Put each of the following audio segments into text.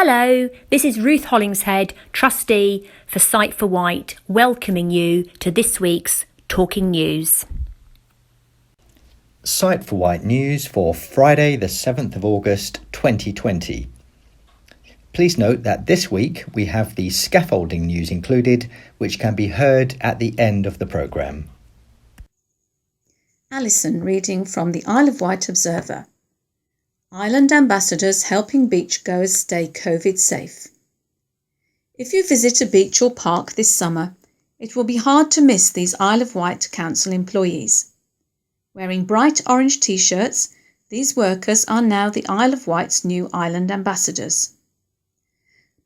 Hello, this is Ruth Hollingshead, trustee for Site for Wight, welcoming you to this week's Talking News. Site for Wight news for Friday the 7th of August 2020. Please note that this week we have the scaffolding news included, which can be heard at the end of the programme. Alison reading from the Isle of Wight Observer. Island ambassadors helping beachgoers stay COVID safe. If you visit a beach or park this summer, it will be hard to miss these Isle of Wight Council employees. Wearing bright orange t-shirts, these workers are now the Isle of Wight's new island ambassadors.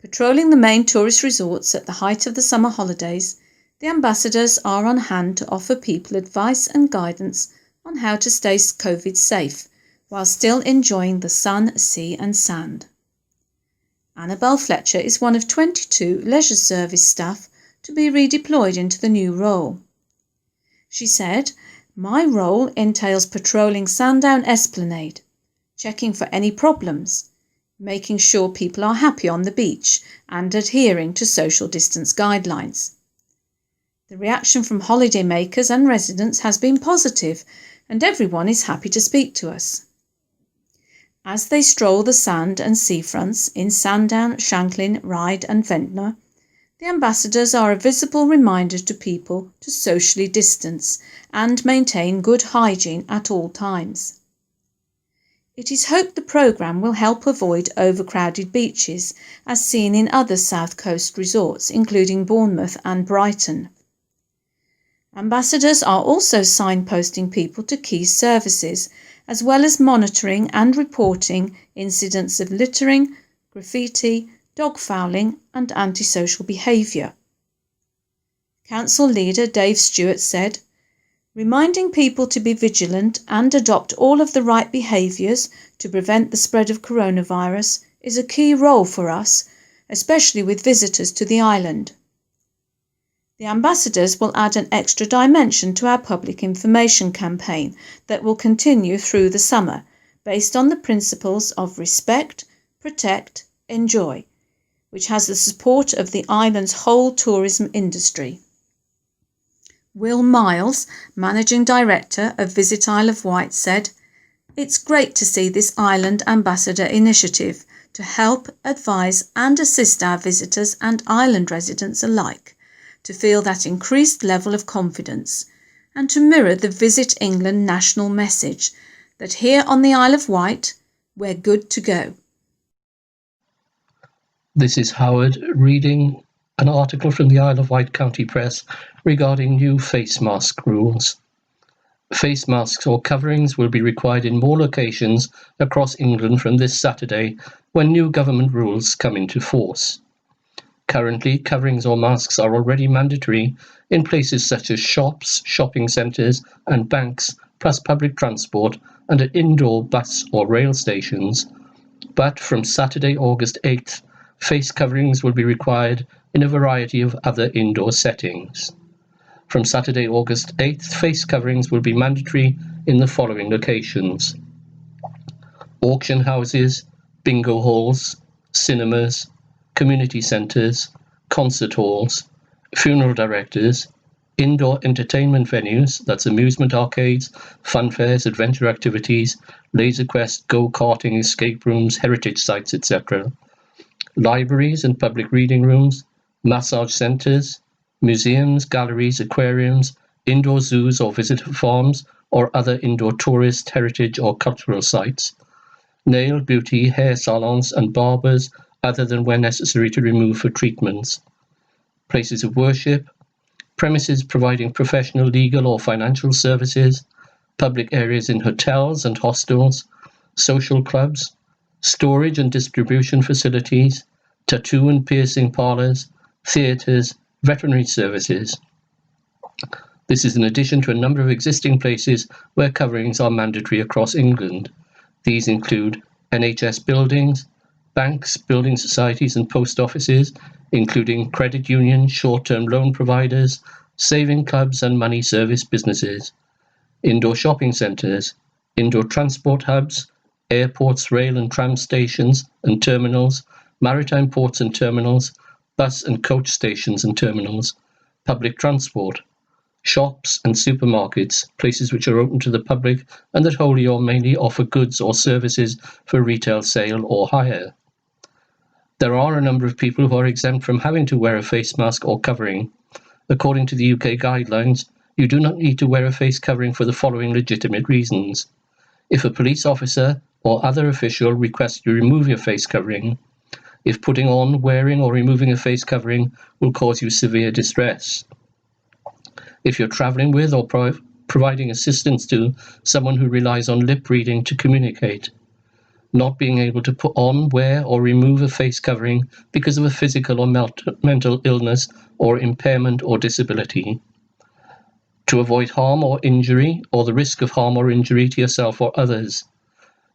Patrolling the main tourist resorts at the height of the summer holidays, the ambassadors are on hand to offer people advice and guidance on how to stay COVID safe while still enjoying the sun, sea and sand. Annabelle Fletcher is one of 22 leisure service staff to be redeployed into the new role. She said, "My role entails patrolling Sandown Esplanade, checking for any problems, making sure people are happy on the beach and adhering to social distance guidelines. The reaction from holidaymakers and residents has been positive and everyone is happy to speak to us." As they stroll the sand and seafronts in Sandown, Shanklin, Ryde and Ventnor, the ambassadors are a visible reminder to people to socially distance and maintain good hygiene at all times. It is hoped the programme will help avoid overcrowded beaches as seen in other South Coast resorts including Bournemouth and Brighton. Ambassadors are also signposting people to key services as well as monitoring and reporting incidents of littering, graffiti, dog fouling and antisocial behaviour. Council leader Dave Stewart said, "Reminding people to be vigilant and adopt all of the right behaviours to prevent the spread of coronavirus is a key role for us, especially with visitors to the island." The ambassadors will add an extra dimension to our public information campaign that will continue through the summer, based on the principles of respect, protect, enjoy, which has the support of the island's whole tourism industry. Will Miles, Managing Director of Visit Isle of Wight, said, "It's great to see this Island Ambassador initiative to help, advise and assist our visitors and island residents alike to feel that increased level of confidence and to mirror the Visit England national message that here on the Isle of Wight, we're good to go." This is Howard reading an article from the Isle of Wight County Press regarding new face mask rules. Face masks or coverings will be required in more locations across England from this Saturday when new government rules come into force. Currently, coverings or masks are already mandatory in places such as shops, shopping centres and banks, plus public transport and at indoor bus or rail stations. But from Saturday, August 8th, face coverings will be required in a variety of other indoor settings. From Saturday, August 8th, face coverings will be mandatory in the following locations: auction houses, bingo halls, cinemas, community centres, concert halls, funeral directors, indoor entertainment venues, that's amusement arcades, fun fairs, adventure activities, laser quest, go-karting, escape rooms, heritage sites, etc., libraries and public reading rooms, massage centres, museums, galleries, aquariums, indoor zoos or visitor farms, or other indoor tourist, heritage or cultural sites, nail, beauty, hair salons and barbers, other than where necessary to remove for treatments, places of worship, premises providing professional, legal or financial services, public areas in hotels and hostels, social clubs, storage and distribution facilities, tattoo and piercing parlours, theatres, veterinary services. This is in addition to a number of existing places where coverings are mandatory across England. These include NHS buildings, banks, building societies and post offices, including credit unions, short-term loan providers, saving clubs and money service businesses, indoor shopping centres, indoor transport hubs, airports, rail and tram stations and terminals, maritime ports and terminals, bus and coach stations and terminals, public transport, shops and supermarkets, places which are open to the public and that wholly or mainly offer goods or services for retail sale or hire. There are a number of people who are exempt from having to wear a face mask or covering. According to the UK guidelines, you do not need to wear a face covering for the following legitimate reasons. If a police officer or other official requests you remove your face covering, if putting on, wearing or removing a face covering will cause you severe distress, if you're travelling with or providing assistance to someone who relies on lip reading to communicate, not being able to put on, wear or remove a face covering because of a physical or mental illness or impairment or disability, to avoid harm or injury or the risk of harm or injury to yourself or others,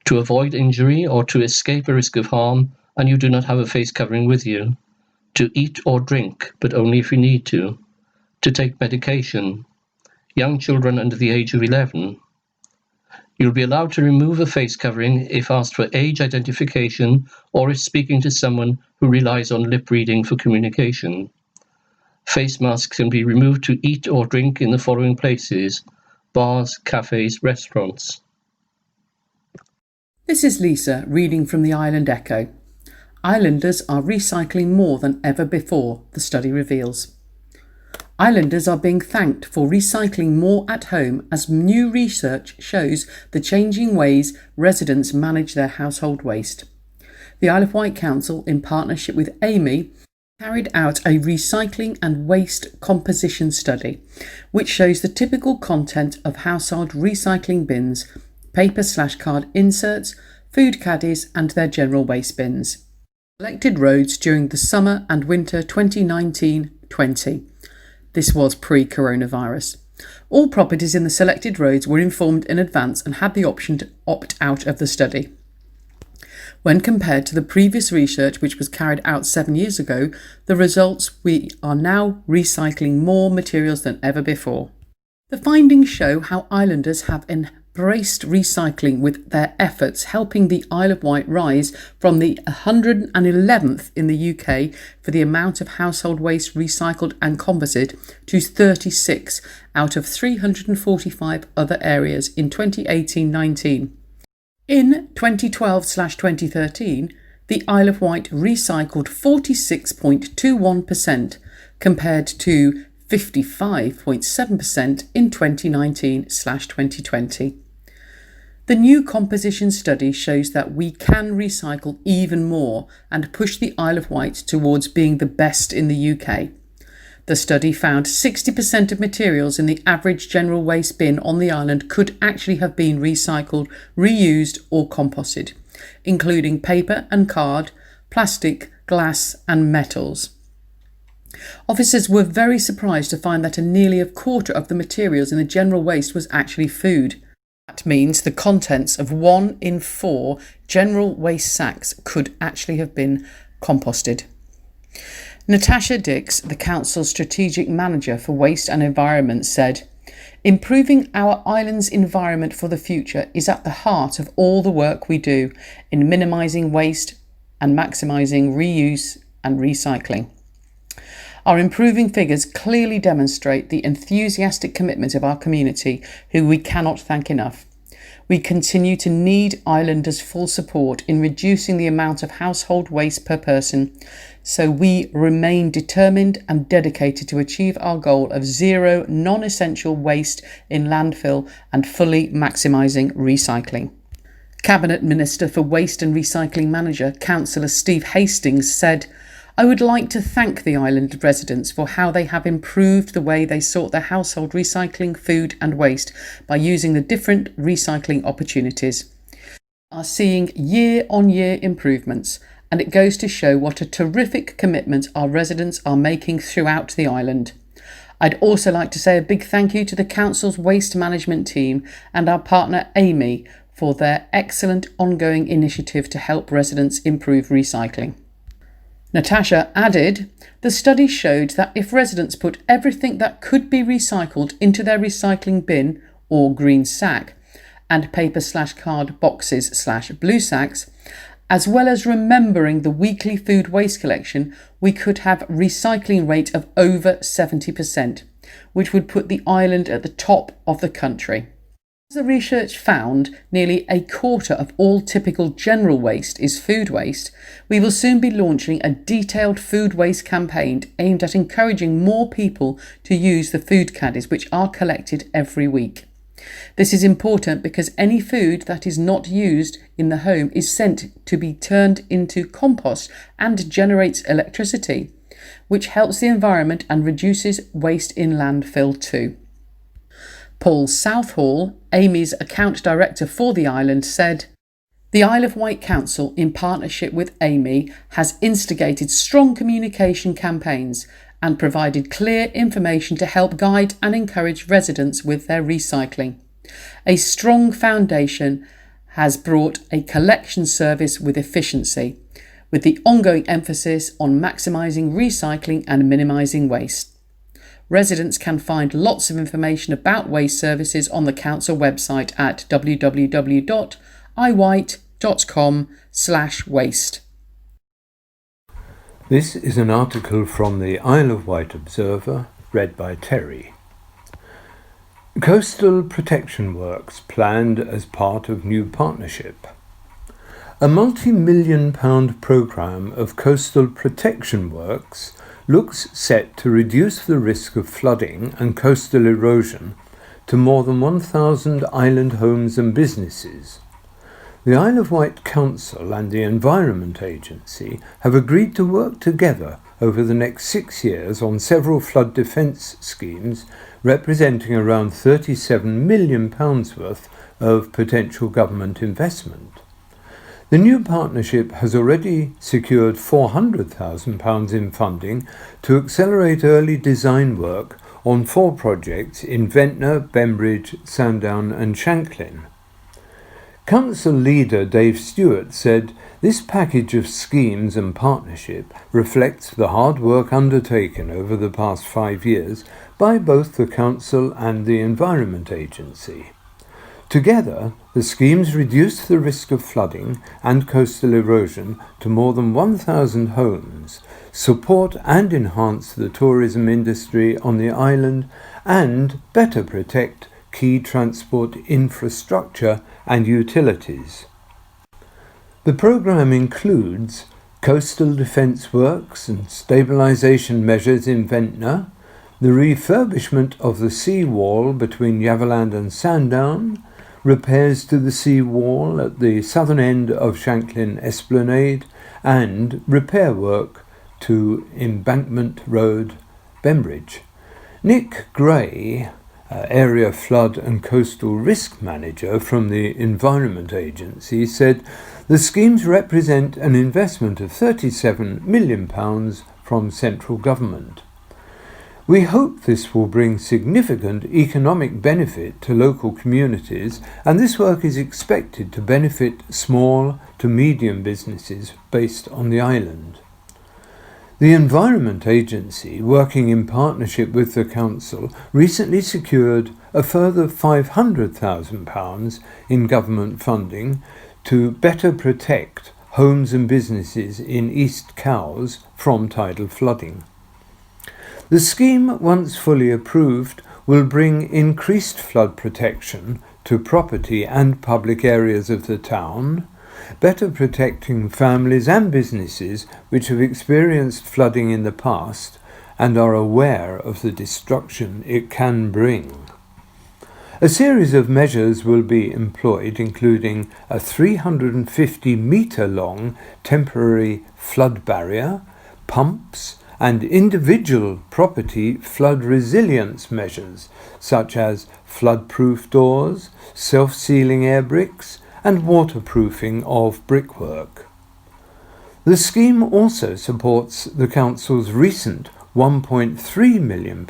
to avoid injury or to escape a risk of harm and you do not have a face covering with you, to eat or drink but only if you need to take medication, young children under the age of 11. You'll be allowed to remove a face covering if asked for age identification or if speaking to someone who relies on lip reading for communication. Face masks can be removed to eat or drink in the following places: bars, cafes, restaurants. This is Lisa reading from the Island Echo. Islanders are recycling more than ever before, the study reveals. Islanders are being thanked for recycling more at home as new research shows the changing ways residents manage their household waste. The Isle of Wight Council, in partnership with Amy, carried out a recycling and waste composition study, which shows the typical content of household recycling bins, paper/card inserts, food caddies and their general waste bins. Selected roads during the summer and winter 2019-20. This was pre-coronavirus. All properties in the selected roads were informed in advance and had the option to opt out of the study. When compared to the previous research, which was carried out 7 years ago, the results: we are now recycling more materials than ever before. The findings show how islanders have embraced recycling, with their efforts helping the Isle of Wight rise from the 111th in the UK for the amount of household waste recycled and composted to 36 out of 345 other areas in 2018-19. In 2012/2013, the Isle of Wight recycled 46.21% compared to 55.7% in 2019/2020. The new composition study shows that we can recycle even more and push the Isle of Wight towards being the best in the UK. The study found 60% of materials in the average general waste bin on the island could actually have been recycled, reused or composted, including paper and card, plastic, glass and metals. Officers were very surprised to find that nearly a quarter of the materials in the general waste was actually food. That means the contents of 1 in 4 general waste sacks could actually have been composted. Natasha Dix, the Council's Strategic Manager for Waste and Environment, said, "Improving our island's environment for the future is at the heart of all the work we do in minimising waste and maximising reuse and recycling. Our improving figures clearly demonstrate the enthusiastic commitment of our community, who we cannot thank enough. We continue to need islanders' full support in reducing the amount of household waste per person, so we remain determined and dedicated to achieve our goal of zero non-essential waste in landfill and fully maximising recycling." Cabinet Minister for Waste and Recycling Manager, Councillor Steve Hastings, said, "I would like to thank the island residents for how they have improved the way they sort their household recycling, food and waste by using the different recycling opportunities. We are seeing year-on-year improvements, and it goes to show what a terrific commitment our residents are making throughout the island. I'd also like to say a big thank you to the Council's waste management team and our partner Amy for their excellent ongoing initiative to help residents improve recycling." Natasha added, "The study showed that if residents put everything that could be recycled into their recycling bin or green sack and paper/card boxes/blue sacks As well as remembering the weekly food waste collection, we could have a recycling rate of over 70%, which would put the island at the top of the country. As the research found, nearly a quarter of all typical general waste is food waste. We will soon be launching a detailed food waste campaign aimed at encouraging more people to use the food caddies, which are collected every week. This is important because any food that is not used in the home is sent to be turned into compost and generates electricity, which helps the environment and reduces waste in landfill too. Paul Southall, Amy's account director for the island, said, "The Isle of Wight Council, in partnership with Amy, has instigated strong communication campaigns and provided clear information to help guide and encourage residents with their recycling. A strong foundation has brought a collection service with efficiency, with the ongoing emphasis on maximising recycling and minimising waste. Residents can find lots of information about waste services on the council website at www.iwight.com/waste. This is an article from the Isle of Wight Observer, read by Terry. Coastal protection works planned as part of new partnership. A multi-million-pound programme of coastal protection works looks set to reduce the risk of flooding and coastal erosion to more than 1,000 island homes and businesses. The Isle of Wight Council and the Environment Agency have agreed to work together over the next 6 years on several flood defence schemes representing around £37 million worth of potential government investment. The new partnership has already secured £400,000 in funding to accelerate early design work on 4 projects in Ventnor, Bembridge, Sandown and Shanklin. Council leader Dave Stewart said, "This package of schemes and partnership reflects the hard work undertaken over the past 5 years by both the Council and the Environment Agency. Together, the schemes reduce the risk of flooding and coastal erosion to more than 1,000 homes, support and enhance the tourism industry on the island, and better protect key transport infrastructure and utilities." The programme includes coastal defence works and stabilisation measures in Ventnor, the refurbishment of the sea wall between Yaverland and Sandown, repairs to the sea wall at the southern end of Shanklin Esplanade, and repair work to Embankment Road, Bembridge. Nick Gray, Area Flood and Coastal Risk Manager from the Environment Agency, said the schemes represent an investment of £37 million from central government. "We hope this will bring significant economic benefit to local communities, and this work is expected to benefit small to medium businesses based on the island." The Environment Agency, working in partnership with the Council, recently secured a further £500,000 in government funding to better protect homes and businesses in East Cowes from tidal flooding. The scheme, once fully approved, will bring increased flood protection to property and public areas of the town, better protecting families and businesses which have experienced flooding in the past and are aware of the destruction it can bring. A series of measures will be employed, including a 350-metre-long temporary flood barrier, pumps, and individual property flood resilience measures, such as flood-proof doors, self-sealing air bricks, and waterproofing of brickwork. The scheme also supports the Council's recent £1.3 million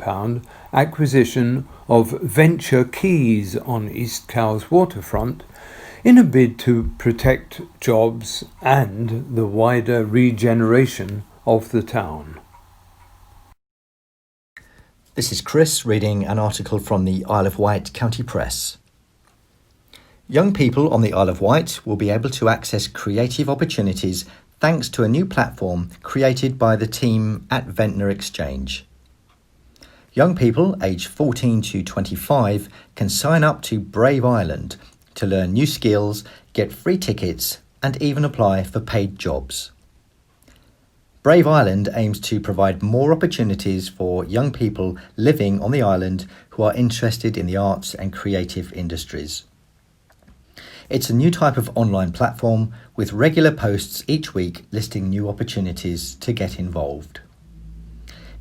acquisition of Venture Quays on East Cowes waterfront in a bid to protect jobs and the wider regeneration of the town. This is Chris reading an article from the Isle of Wight County Press. Young people on the Isle of Wight will be able to access creative opportunities thanks to a new platform created by the team at Ventnor Exchange. Young people aged 14 to 25 can sign up to Brave Island to learn new skills, get free tickets, and even apply for paid jobs. Brave Island aims to provide more opportunities for young people living on the island who are interested in the arts and creative industries. It's a new type of online platform with regular posts each week listing new opportunities to get involved.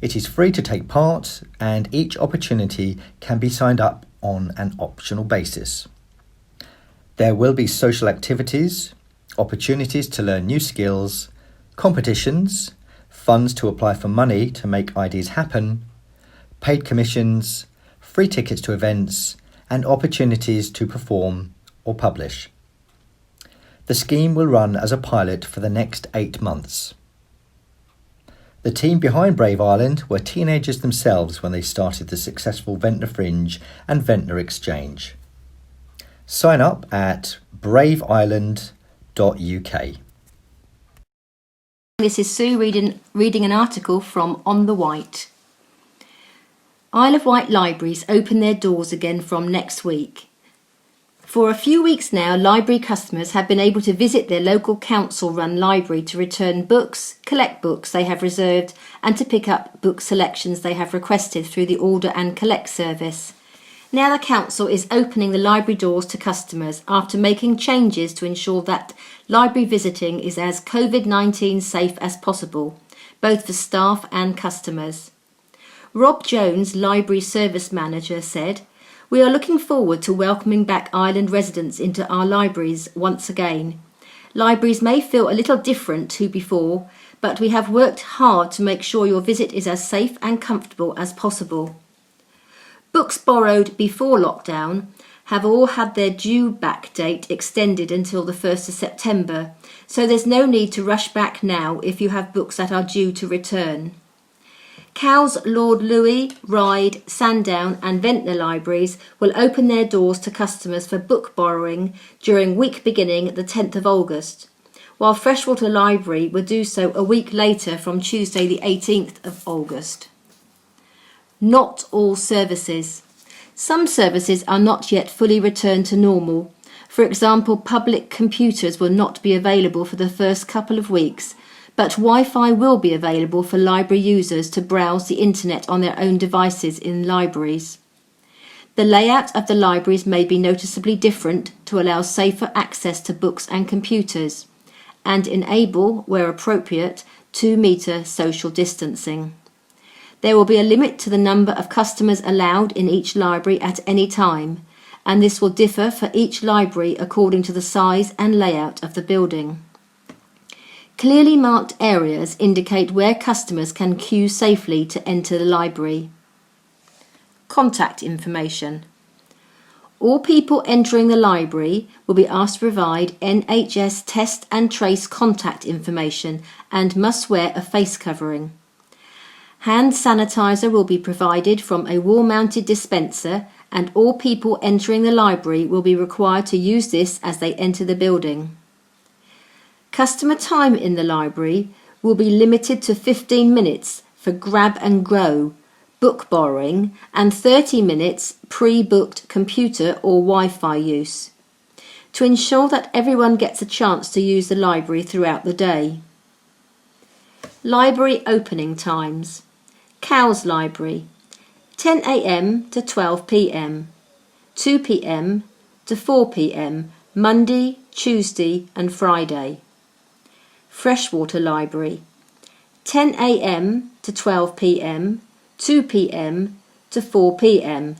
It is free to take part, and each opportunity can be signed up on an optional basis. There will be social activities, opportunities to learn new skills, competitions, funds to apply for money to make ideas happen, paid commissions, free tickets to events, and opportunities to perform or publish. The scheme will run as a pilot for the next 8 months. The team behind Brave Island were teenagers themselves when they started the successful Ventnor Fringe and Ventnor Exchange. Sign up at braveisland.uk. This is Sue reading an article from On the Wight. Isle of Wight libraries open their doors again from next week. For a few weeks now, library customers have been able to visit their local council-run library to return books, collect books they have reserved, and to pick up book selections they have requested through the Order and Collect service. Now the council is opening the library doors to customers after making changes to ensure that library visiting is as COVID-19 safe as possible, both for staff and customers. Rob Jones, Library Service Manager, said, "We are looking forward to welcoming back island residents into our libraries once again. Libraries may feel a little different to before, but we have worked hard to make sure your visit is as safe and comfortable as possible." Books borrowed before lockdown have all had their due back date extended until the 1st of September, so there's no need to rush back now if you have books that are due to return. Cowes, Lord Louis, Ryde, Sandown and Ventnor libraries will open their doors to customers for book borrowing during week beginning the 10th of August, while Freshwater Library will do so a week later from Tuesday the 18th of August. Not all services. Some services are not yet fully returned to normal. For example, public computers will not be available for the first couple of weeks, but Wi-Fi will be available for library users to browse the internet on their own devices in libraries. The layout of the libraries may be noticeably different to allow safer access to books and computers, and enable, where appropriate, 2-metre social distancing. There will be a limit to the number of customers allowed in each library at any time, and this will differ for each library according to the size and layout of the building. Clearly marked areas indicate where customers can queue safely to enter the library. Contact information. All people entering the library will be asked to provide NHS test and trace contact information and must wear a face covering. Hand sanitizer will be provided from a wall-mounted dispenser, and all people entering the library will be required to use this as they enter the building. Customer time in the library will be limited to 15 minutes for grab and go, book borrowing, and 30 minutes pre-booked computer or Wi-Fi use, to ensure that everyone gets a chance to use the library throughout the day. Library opening times. Cowes Library, 10 a.m. to 12 p.m, 2 p.m. to 4 p.m, Monday, Tuesday and Friday. Freshwater Library, 10 a.m. to 12 p.m, 2 p.m. to 4 p.m.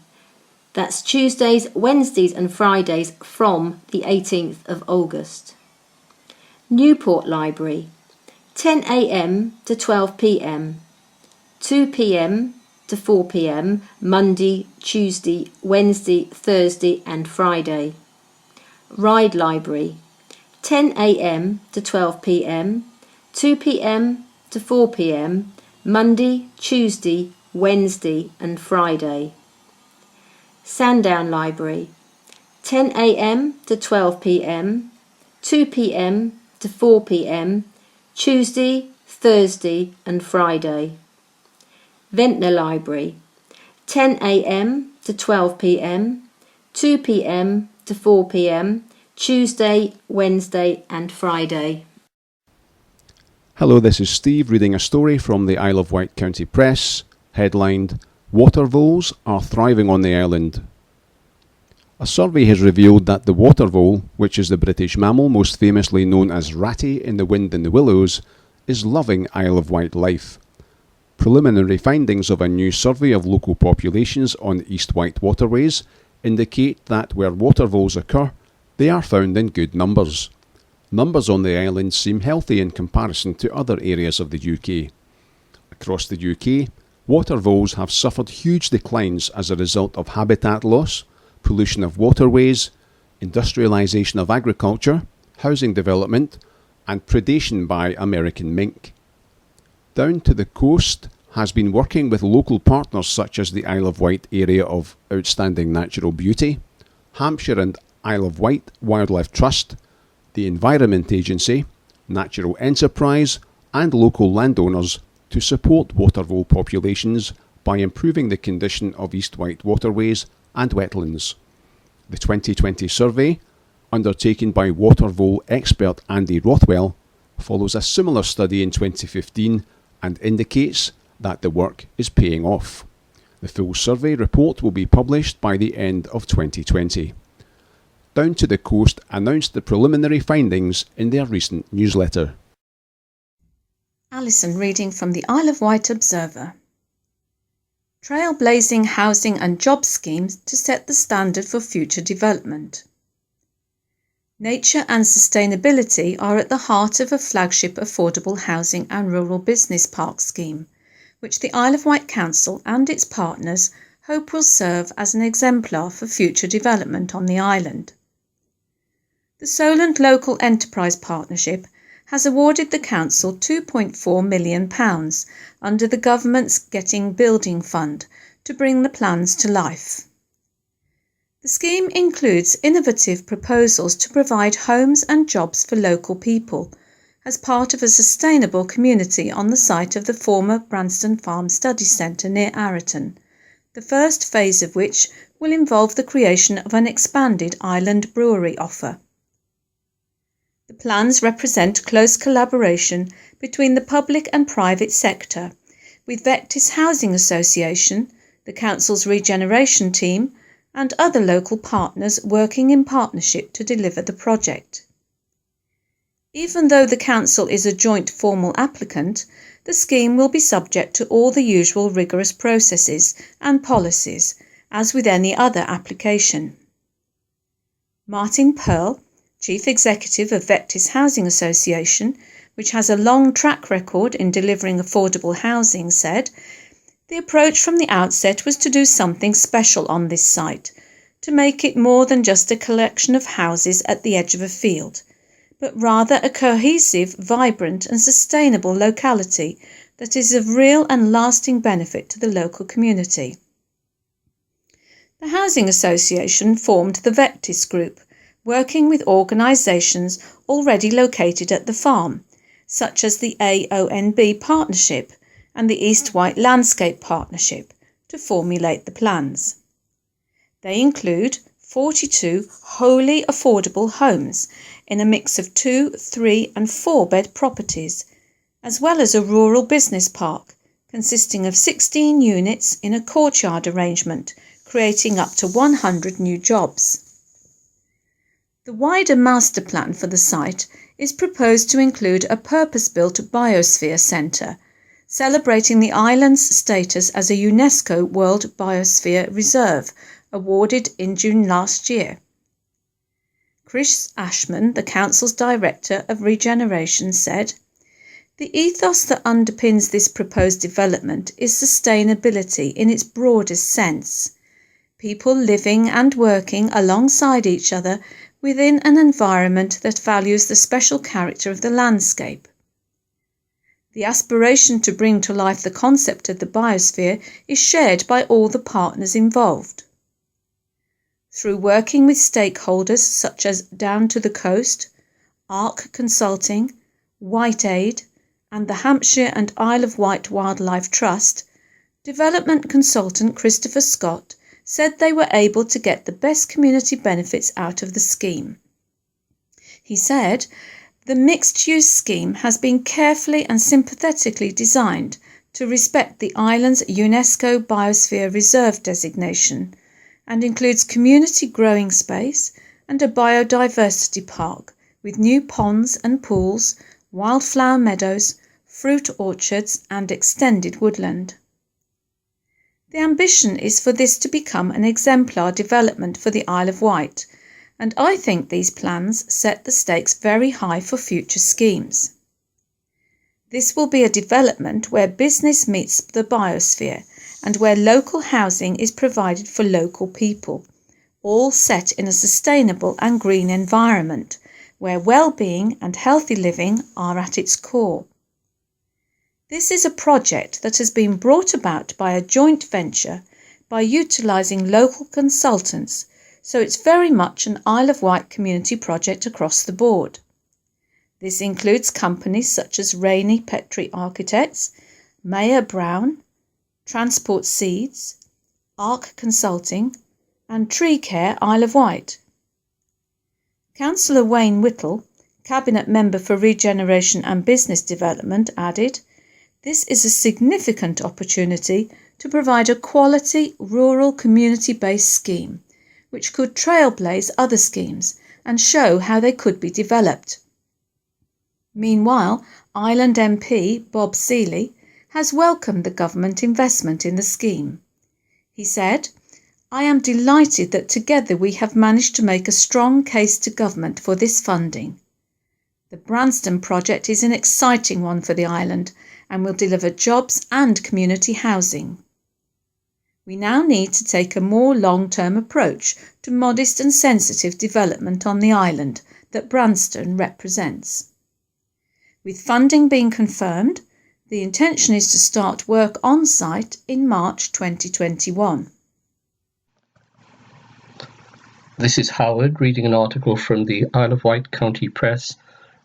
That's Tuesdays, Wednesdays and Fridays from the 18th of August. Newport Library, 10 a.m. to 12 p.m, 2 p.m. to 4 p.m, Monday, Tuesday, Wednesday, Thursday and Friday. Ryde Library, 10 a.m. to 12 p.m, 2 p.m. to 4 p.m, Monday, Tuesday, Wednesday and Friday. Sandown Library, 10 a.m. to 12 p.m, 2 p.m. to 4 p.m, Tuesday, Thursday and Friday. Ventnor Library, 10 a.m. to 12 p.m, 2 p.m. to 4 p.m, Tuesday, Wednesday and Friday. Hello, this is Steve reading a story from the Isle of Wight County Press, headlined "Water Voles are thriving on the island." A survey has revealed that the water vole, which is the British mammal most famously known as Ratty in The Wind in the Willows, is loving Isle of Wight life. Preliminary findings of a new survey of local populations on East Wight waterways indicate that where water voles occur, they are found in good numbers. Numbers on the island seem healthy in comparison to other areas of the UK. Across the UK, water voles have suffered huge declines as a result of habitat loss, pollution of waterways, industrialisation of agriculture, housing development, and predation by American mink. Down to the Coast has been working with local partners such as the Isle of Wight Area of Outstanding Natural Beauty, Hampshire and Isle of Wight Wildlife Trust, the Environment Agency, Natural Enterprise, and local landowners to support water vole populations by improving the condition of East Wight waterways and wetlands. The 2020 survey, undertaken by water vole expert Andy Rothwell, follows a similar study in 2015 and indicates that the work is paying off. The full survey report will be published by the end of 2020. Down to the Coast announced the preliminary findings in their recent newsletter. Alison reading from the Isle of Wight Observer. Trailblazing housing and job schemes to set the standard for future development. Nature and sustainability are at the heart of a flagship affordable housing and rural business park scheme, which the Isle of Wight Council and its partners hope will serve as an exemplar for future development on the island. The Solent Local Enterprise Partnership has awarded the Council £2.4 million under the Government's Getting Building Fund to bring the plans to life. The scheme includes innovative proposals to provide homes and jobs for local people as part of a sustainable community on the site of the former Branston Farm Study Centre near Arreton, the first phase of which will involve the creation of an expanded island brewery offer. The plans represent close collaboration between the public and private sector, with Vectis Housing Association, the Council's regeneration team, and other local partners working in partnership to deliver the project. Even though the Council is a joint formal applicant, the scheme will be subject to all the usual rigorous processes and policies, as with any other application. Martin Pearl, Chief Executive of Vectis Housing Association, which has a long track record in delivering affordable housing, said, "The approach from the outset was to do something special on this site, to make it more than just a collection of houses at the edge of a field, but rather a cohesive, vibrant and sustainable locality that is of real and lasting benefit to the local community." The Housing Association formed the Vectis Group, working with organisations already located at the farm, such as the AONB Partnership and the East Wight Landscape Partnership, to formulate the plans. They include 42 wholly affordable homes in a mix of 2, 3 and 4 bed properties, as well as a rural business park consisting of 16 units in a courtyard arrangement, creating up to 100 new jobs. The wider master plan for the site is proposed to include a purpose-built biosphere centre, celebrating the island's status as a UNESCO World Biosphere Reserve, awarded in June last year. Chris Ashman, the Council's Director of Regeneration, said, "The ethos that underpins this proposed development is sustainability in its broadest sense. People living and working alongside each other within an environment that values the special character of the landscape. The aspiration to bring to life the concept of the biosphere is shared by all the partners involved. Through working with stakeholders such as Down to the Coast, ARC Consulting, Wight Aid, and the Hampshire and Isle of Wight Wildlife Trust, development consultant Christopher Scott said they were able to get the best community benefits out of the scheme. He said, "The mixed-use scheme has been carefully and sympathetically designed to respect the island's UNESCO Biosphere Reserve designation and includes community growing space and a biodiversity park with new ponds and pools, wildflower meadows, fruit orchards and extended woodland." The ambition is for this to become an exemplar development for the Isle of Wight, and I think these plans set the stakes very high for future schemes. This will be a development where business meets the biosphere and where local housing is provided for local people, all set in a sustainable and green environment where well-being and healthy living are at its core. This is a project that has been brought about by a joint venture by utilising local consultants, so it's very much an Isle of Wight community project across the board. This includes companies such as Rainey Petrie Architects, Mayer Brown, Transport Seeds, ARC Consulting and Tree Care Isle of Wight. Councillor Wayne Whittle, Cabinet Member for Regeneration and Business Development, added, "This is a significant opportunity to provide a quality rural community-based scheme, which could trailblaze other schemes and show how they could be developed." Meanwhile, Island MP Bob Seeley has welcomed the government investment in the scheme. He said, "I am delighted that together we have managed to make a strong case to government for this funding. The Branston project is an exciting one for the island and will deliver jobs and community housing. We now need to take a more long-term approach to modest and sensitive development on the island that Branston represents. With funding being confirmed, the intention is to start work on site in March 2021. This is Howard reading an article from the Isle of Wight County Press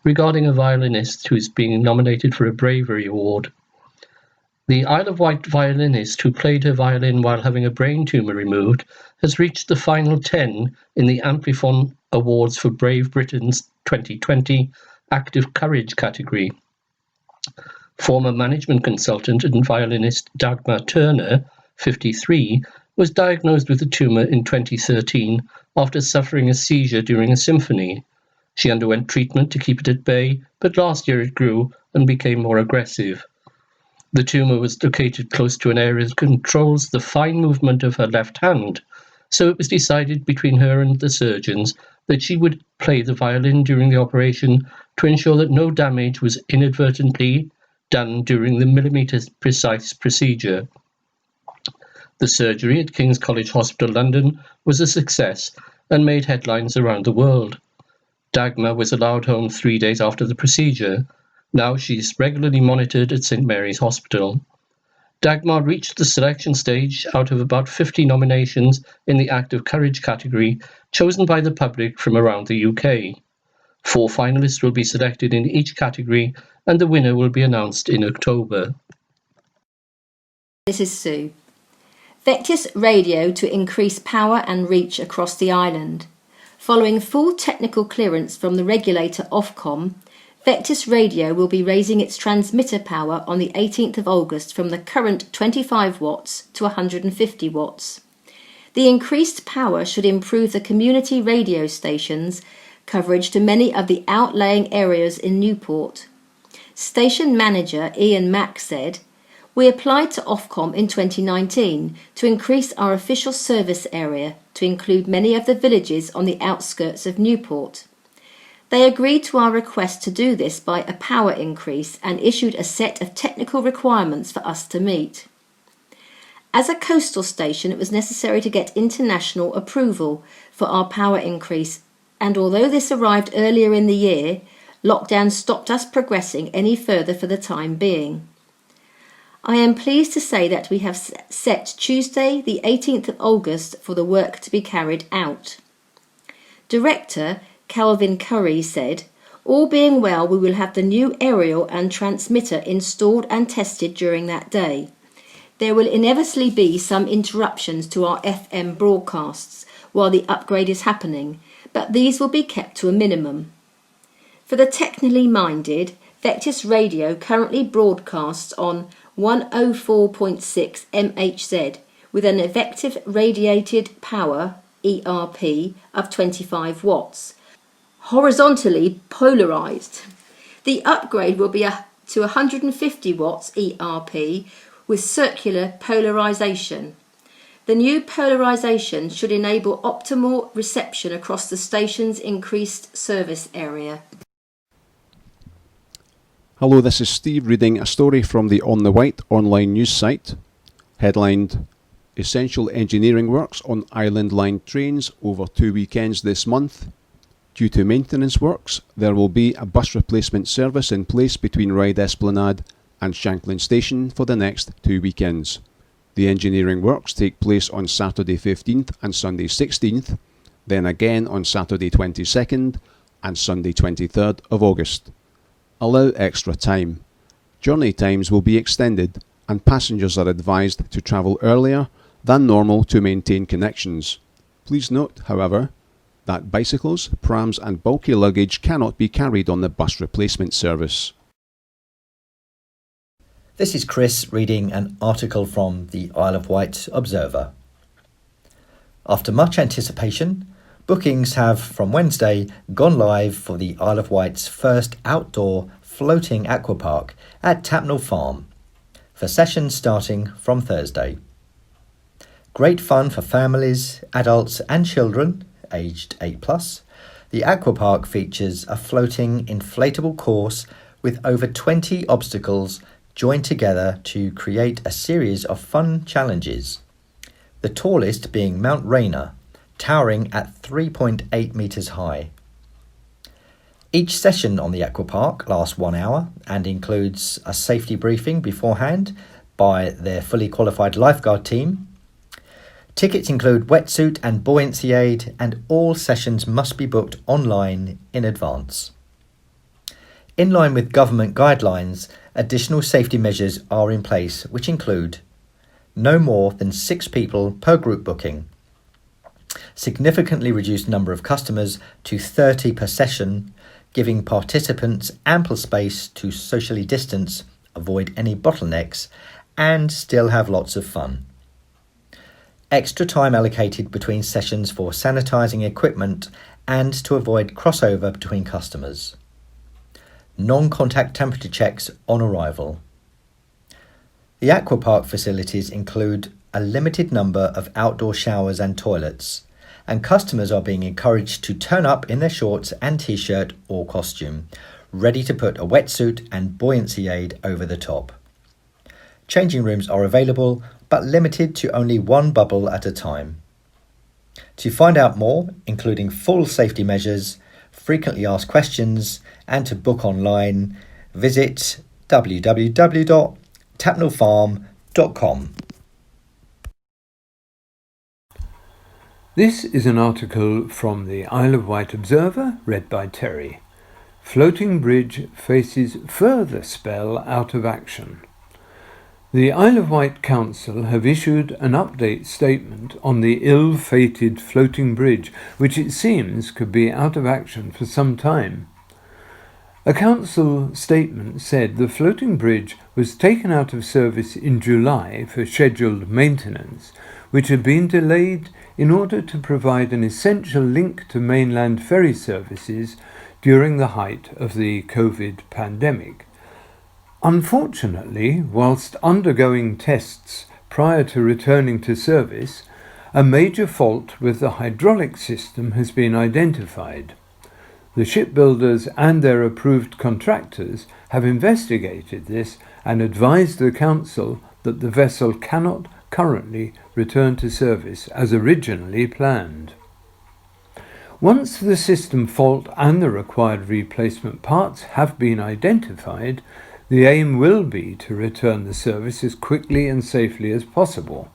regarding a violinist who is being nominated for a Bravery Award. The Isle of Wight violinist who played her violin while having a brain tumour removed has reached the final 10 in the Amplifon Awards for Brave Britain's 2020 Active Courage category. Former management consultant and violinist Dagmar Turner, 53, was diagnosed with a tumour in 2013 after suffering a seizure during a symphony. She underwent treatment to keep it at bay, but last year it grew and became more aggressive. The tumour was located close to an area that controls the fine movement of her left hand, so it was decided between her and the surgeons that she would play the violin during the operation to ensure that no damage was inadvertently done during the millimetre-precise procedure. The surgery at King's College Hospital London was a success and made headlines around the world. Dagmar was allowed home 3 days after the procedure. Now she is regularly monitored at St Mary's Hospital. Dagmar reached the selection stage out of about 50 nominations in the Active Courage category, chosen by the public from around the UK. 4 finalists will be selected in each category, and the winner will be announced in October. This is Sue. VHF Radio to increase power and reach across the island. Following full technical clearance from the regulator Ofcom, VHF Radio will be raising its transmitter power on the 18th of August from the current 25 watts to 150 watts. The increased power should improve the community radio stations' coverage to many of the outlying areas in Newport. Station manager Ian Mack said, "We applied to Ofcom in 2019 to increase our official service area to include many of the villages on the outskirts of Newport. They agreed to our request to do this by a power increase and issued a set of technical requirements for us to meet. As a coastal station, it was necessary to get international approval for our power increase, and although this arrived earlier in the year, lockdown stopped us progressing any further for the time being. I am pleased to say that we have set Tuesday the 18th of August for the work to be carried out. Director Calvin Curry said, "All being well, we will have the new aerial and transmitter installed and tested during that day. There will inevitably be some interruptions to our FM broadcasts while the upgrade is happening, but these will be kept to a minimum. For the technically minded, VHF Radio currently broadcasts on 104.6 MHz with an effective radiated power, ERP, of 25 watts, horizontally polarised. The upgrade will be to 150 watts ERP with circular polarisation. The new polarisation should enable optimal reception across the station's increased service area." Hello, this is Steve reading a story from the On the Wight online news site, headlined "Essential Engineering Works on Island Line Trains over 2 weekends this month. Due to maintenance works, there will be a bus replacement service in place between Ryde Esplanade and Shanklin Station for the next 2 weekends. The engineering works take place on Saturday 15th and Sunday 16th, then again on Saturday 22nd and Sunday 23rd of August. Allow extra time. Journey times will be extended and passengers are advised to travel earlier than normal to maintain connections. Please note, however, that bicycles, prams and bulky luggage cannot be carried on the bus replacement service." This is Chris reading an article from the Isle of Wight Observer. After much anticipation, bookings have from Wednesday gone live for the Isle of Wight's first outdoor floating aqua park at Tapnil Farm, for sessions starting from Thursday. Great fun for families, adults and children aged 8+. The aqua park features a floating inflatable course with over 20 obstacles joined together to create a series of fun challenges, the tallest being Mount Rainier, towering at 3.8 metres high. Each session on the aqua park lasts 1 hour and includes a safety briefing beforehand by their fully qualified lifeguard team. Tickets include wetsuit and buoyancy aid, and all sessions must be booked online in advance. In line with government guidelines, additional safety measures are in place, which include no more than 6 people per group booking, significantly reduced number of customers to 30 per session, giving participants ample space to socially distance, avoid any bottlenecks, and still have lots of fun. Extra time allocated between sessions for sanitising equipment and to avoid crossover between customers. Non-contact temperature checks on arrival. The aquapark facilities include a limited number of outdoor showers and toilets, and customers are being encouraged to turn up in their shorts and t-shirt or costume, ready to put a wetsuit and buoyancy aid over the top. Changing rooms are available, but limited to only 1 bubble at a time. To find out more, including full safety measures, frequently asked questions, and to book online, visit www.tapnilfarm.com. This is an article from the Isle of Wight Observer, read by Terry. Floating bridge faces further spell out of action. The Isle of Wight Council have issued an update statement on the ill-fated floating bridge, which it seems could be out of action for some time. A council statement said the floating bridge was taken out of service in July for scheduled maintenance, which had been delayed in order to provide an essential link to mainland ferry services during the height of the COVID pandemic. Unfortunately, whilst undergoing tests prior to returning to service, a major fault with the hydraulic system has been identified. The shipbuilders and their approved contractors have investigated this and advised the council that the vessel cannot currently return to service as originally planned. Once the system fault and the required replacement parts have been identified, The aim will be to return the service as quickly and safely as possible.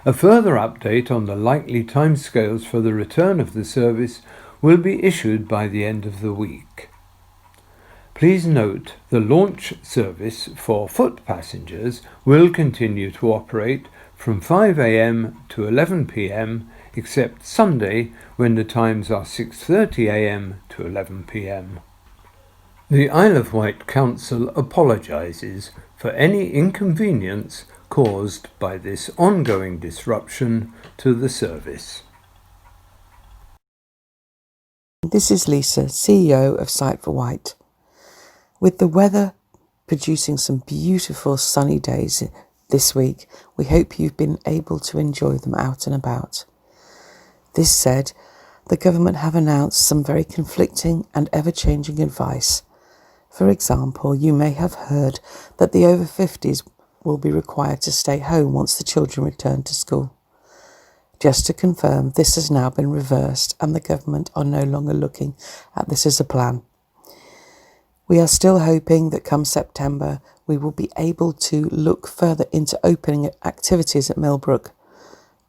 A further update on the likely timescales for the return of the service will be issued by the end of the week. Please note the launch service for foot passengers will continue to operate from 5 a.m. to 11 p.m. except Sunday when the times are 6:30 a.m. to 11 p.m. The Isle of Wight Council apologises for any inconvenience caused by this ongoing disruption to the service. This is Lisa, CEO of Sight for Wight. With the weather producing some beautiful sunny days this week, we hope you've been able to enjoy them out and about. This said, the government have announced some very conflicting and ever-changing advice. For example, you may have heard that the over 50s will be required to stay home once the children return to school. Just to confirm, this has now been reversed and the government are no longer looking at this as a plan. We are still hoping that come September we will be able to look further into opening activities at Millbrook,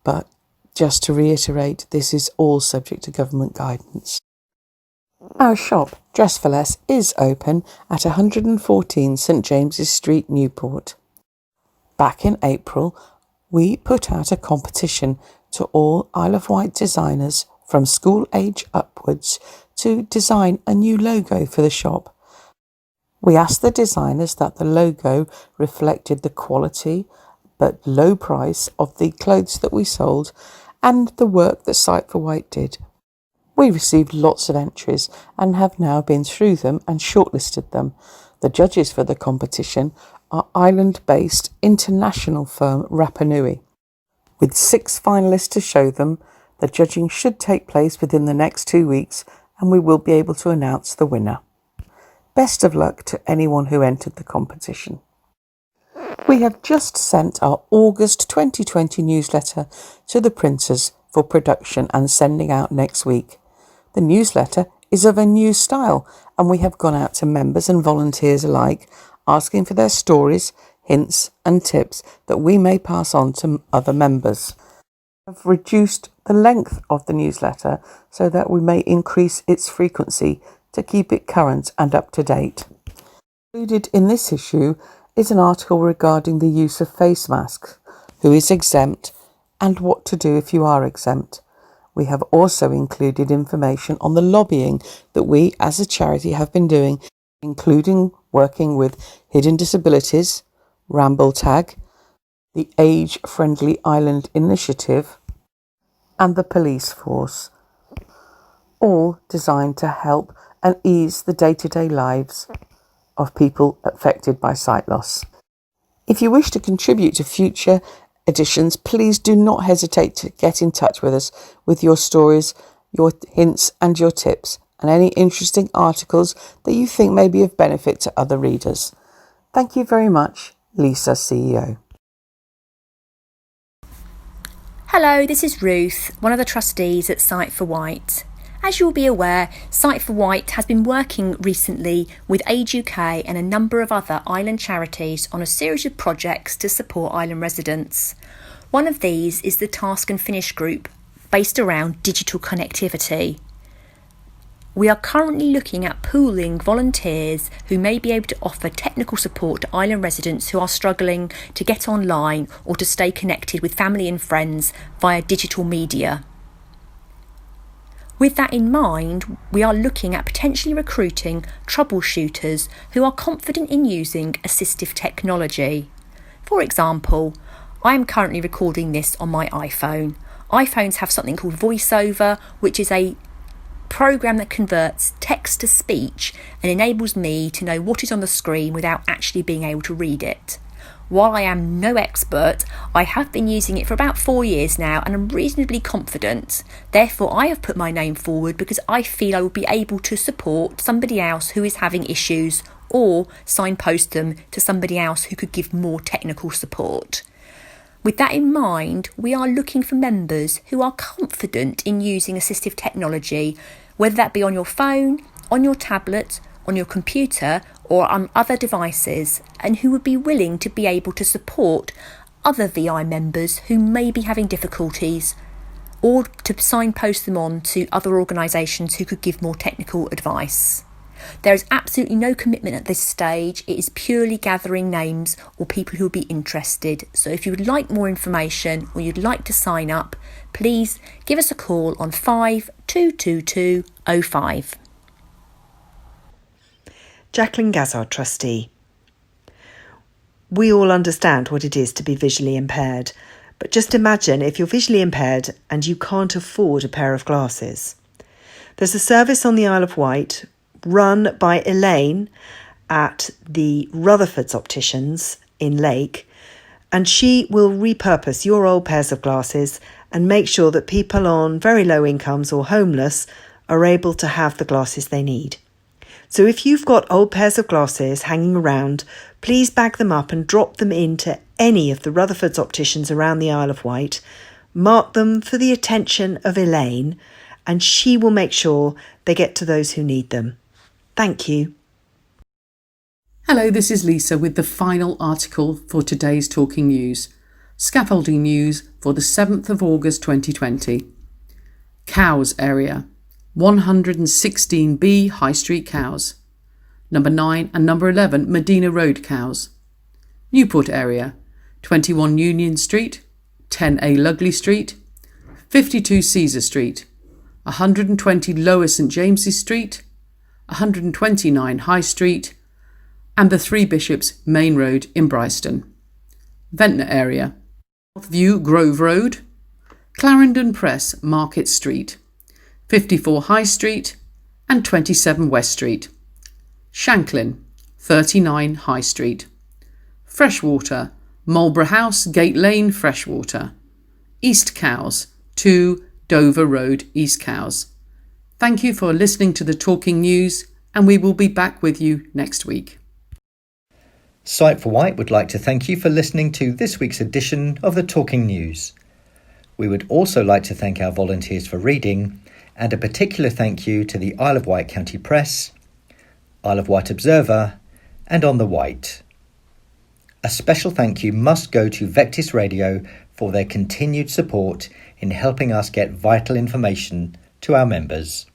but just to reiterate, this is all subject to government guidance. Our shop, Dress for Less, is open at 114 St James's Street, Newport. Back in April, we put out a competition to all Isle of Wight designers from school age upwards to design a new logo for the shop. We asked the designers that the logo reflected the quality but low price of the clothes that we sold and the work that Sight for Wight did. We received lots of entries and have now been through them and shortlisted them. The judges for the competition are island-based international firm Rapa Nui. With 6 finalists to show them, the judging should take place within the next 2 weeks and we will be able to announce the winner. Best of luck to anyone who entered the competition. We have just sent our August 2020 newsletter to the printers for production and sending out next week. The newsletter is of a new style and we have gone out to members and volunteers alike asking for their stories, hints and tips that we may pass on to other members. We have reduced the length of the newsletter so that we may increase its frequency to keep it current and up to date. Included in this issue is an article regarding the use of face masks, who is exempt and what to do if you are exempt. We have also included information on the lobbying that we as a charity have been doing, including working with Hidden Disabilities, Ramble Tag, the Age Friendly Island Initiative and the Police Force, all designed to help and ease the day-to-day lives of people affected by sight loss. If you wish to contribute to future editions, please do not hesitate to get in touch with us with your stories, your hints and your tips, and any interesting articles that you think may be of benefit to other readers. Thank you very much, Lisa, CEO. Hello, this is Ruth, one of the trustees at Sight for Wight. As you'll be aware, Sight for Wight has been working recently with Age UK and a number of other island charities on a series of projects to support island residents. One of these is the Task and Finish group, based around digital connectivity. We are currently looking at pooling volunteers who may be able to offer technical support to island residents who are struggling to get online or to stay connected with family and friends via digital media. With that in mind, we are looking at potentially recruiting troubleshooters who are confident in using assistive technology. For example, I am currently recording this on my iPhone. iPhones have something called VoiceOver, which is a program that converts text to speech and enables me to know what is on the screen without actually being able to read it. While I am no expert, I have been using it for about 4 years now and am reasonably confident. Therefore, I have put my name forward because I feel I will be able to support somebody else who is having issues or signpost them to somebody else who could give more technical support. With that in mind, we are looking for members who are confident in using assistive technology, whether that be on your phone, on your tablet, on your computer or on other devices, and who would be willing to be able to support other VI members who may be having difficulties, or to signpost them on to other organisations who could give more technical advice. There is absolutely no commitment at this stage. It is purely gathering names or people who would be interested. So if you would like more information or you'd like to sign up, please give us a call on 522205. Jacqueline Gazzard, Trustee. We all understand what it is to be visually impaired, but just imagine if you're visually impaired and you can't afford a pair of glasses. There's a service on the Isle of Wight run by Elaine at the Rutherford's Opticians in Lake, and she will repurpose your old pairs of glasses and make sure that people on very low incomes or homeless are able to have the glasses they need. So if you've got old pairs of glasses hanging around, please bag them up and drop them into any of the Rutherford's Opticians around the Isle of Wight. Mark them for the attention of Elaine, and she will make sure they get to those who need them. Thank you. Hello, this is Lisa with the final article for today's Talking News. Scaffolding news for the 7th of August 2020. Cows area. 116B High Street cows. Number 9 and number 11 Medina Road cows. Newport area. 21 Union Street, 10A Lugley Street, 52 Caesar Street, 120 Lower St James's Street, 129 High Street, and the Three Bishops Main Road in Bryston. Ventnor area. Northview Grove Road, Clarendon Press Market Street, 54 High Street and 27 West Street. Shanklin, 39 High Street. Freshwater, Marlborough House, Gate Lane, Freshwater. East Cowes, 2 Dover Road, East Cowes. Thank you for listening to the Talking News, and we will be back with you next week. Sight for Wight would like to thank you for listening to this week's edition of the Talking News. We would also like to thank our volunteers for reading, and a particular thank you to the Isle of Wight County Press, Isle of Wight Observer, and On the Wight. A special thank you must go to VHF Radio for their continued support in helping us get vital information to our members.